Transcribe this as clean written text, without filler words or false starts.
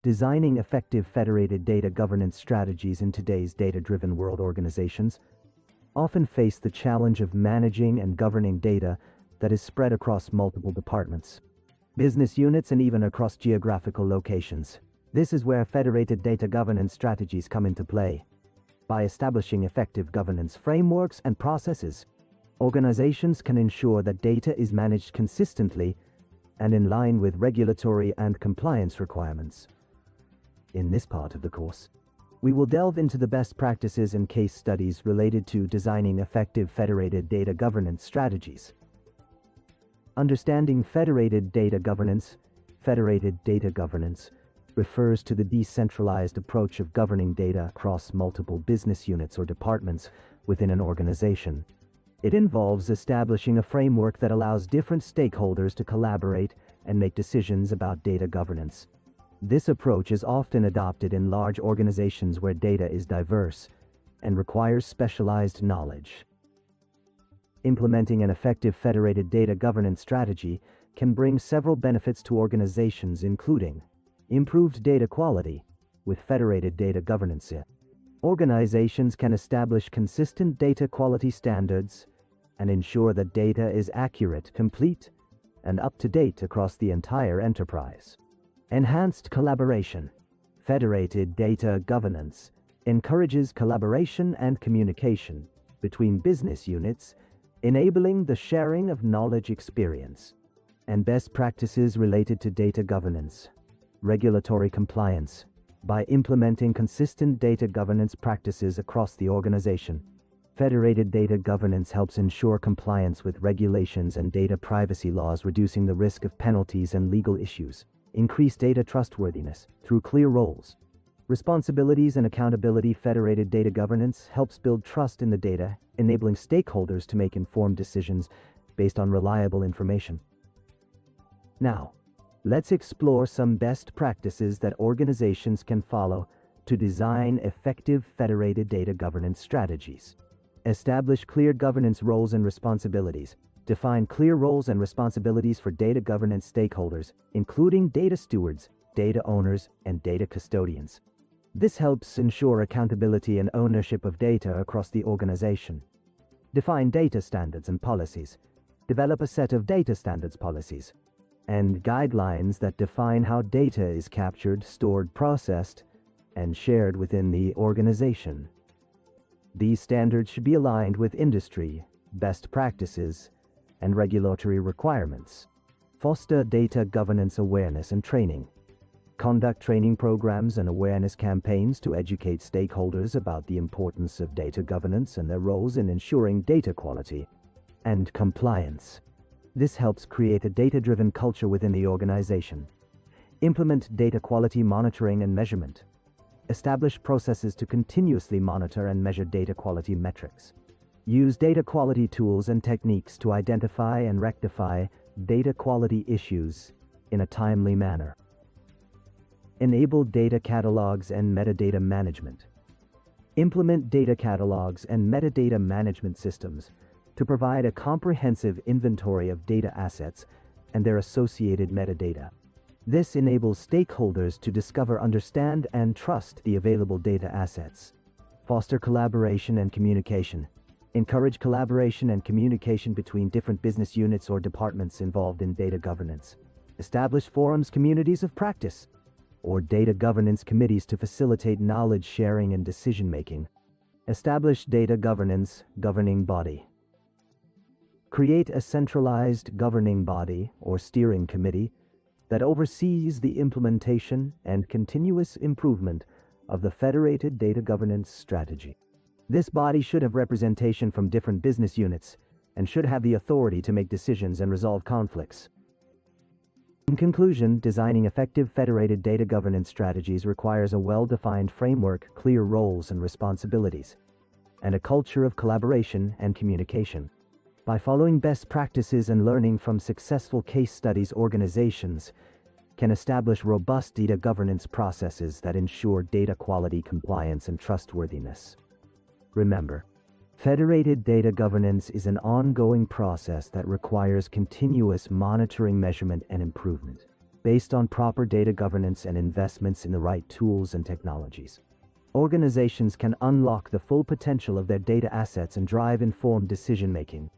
Designing effective federated data governance strategies in today's data-driven world. Organizations often face the challenge of managing and governing data that is spread across multiple departments, business units, and even across geographical locations. This is where federated data governance strategies come into play. By establishing effective governance frameworks and processes, organizations can ensure that data is managed consistently and in line with regulatory and compliance requirements. In this part of the course, we will delve into the best practices and case studies related to designing effective federated data governance strategies. Understanding federated data governance. Federated data governance refers to the decentralized approach of governing data across multiple business units or departments within an organization. It involves establishing a framework that allows different stakeholders to collaborate and make decisions about data governance. This approach is often adopted in large organizations where data is diverse and requires specialized knowledge. Implementing an effective federated data governance strategy can bring several benefits to organizations, including improved data quality. With federated data governance, organizations can establish consistent data quality standards and ensure that data is accurate, complete, and up-to-date across the entire enterprise. Enhanced collaboration. Federated data governance encourages collaboration and communication between business units, enabling the sharing of knowledge, experience, and best practices related to data governance. Regulatory compliance. By implementing consistent data governance practices across the organization, federated data governance helps ensure compliance with regulations and data privacy laws, reducing the risk of penalties and legal issues. Increase data trustworthiness through clear roles, responsibilities, and accountability. Federated data governance helps build trust in the data, enabling stakeholders to make informed decisions based on reliable information. Now, let's explore some best practices that organizations can follow to design effective federated data governance strategies. Establish clear governance roles and responsibilities. Define clear roles and responsibilities for data governance stakeholders, including data stewards, data owners, and data custodians. This helps ensure accountability and ownership of data across the organization. Define data standards and policies. Develop a set of data standards, policies, and guidelines that define how data is captured, stored, processed, and shared within the organization. These standards should be aligned with industry best practices and regulatory requirements. Foster data governance awareness and training. Conduct training programs and awareness campaigns to educate stakeholders about the importance of data governance and their roles in ensuring data quality and compliance. This helps create a data-driven culture within the organization. Implement data quality monitoring and measurement. Establish processes to continuously monitor and measure data quality metrics. Use data quality tools and techniques to identify and rectify data quality issues in a timely manner. Enable data catalogs and metadata management. Implement data catalogs and metadata management systems to provide a comprehensive inventory of data assets and their associated metadata. This enables stakeholders to discover, understand, and trust the available data assets. Foster collaboration and communication. Encourage collaboration and communication between different business units or departments involved in data governance. Establish forums, communities of practice, or data governance committees to facilitate knowledge sharing and decision-making. Establish data governance governing body. Create a centralized governing body or steering committee that oversees the implementation and continuous improvement of the federated data governance strategy. This body should have representation from different business units and should have the authority to make decisions and resolve conflicts. In conclusion, designing effective federated data governance strategies requires a well-defined framework, clear roles and responsibilities, and a culture of collaboration and communication. By following best practices and learning from successful case studies, organizations can establish robust data governance processes that ensure data quality, compliance, and trustworthiness. Remember, federated data governance is an ongoing process that requires continuous monitoring, measurement, and improvement. based on proper data governance and investments in the right tools and technologies. Organizations can unlock the full potential of their data assets and drive informed decision-making.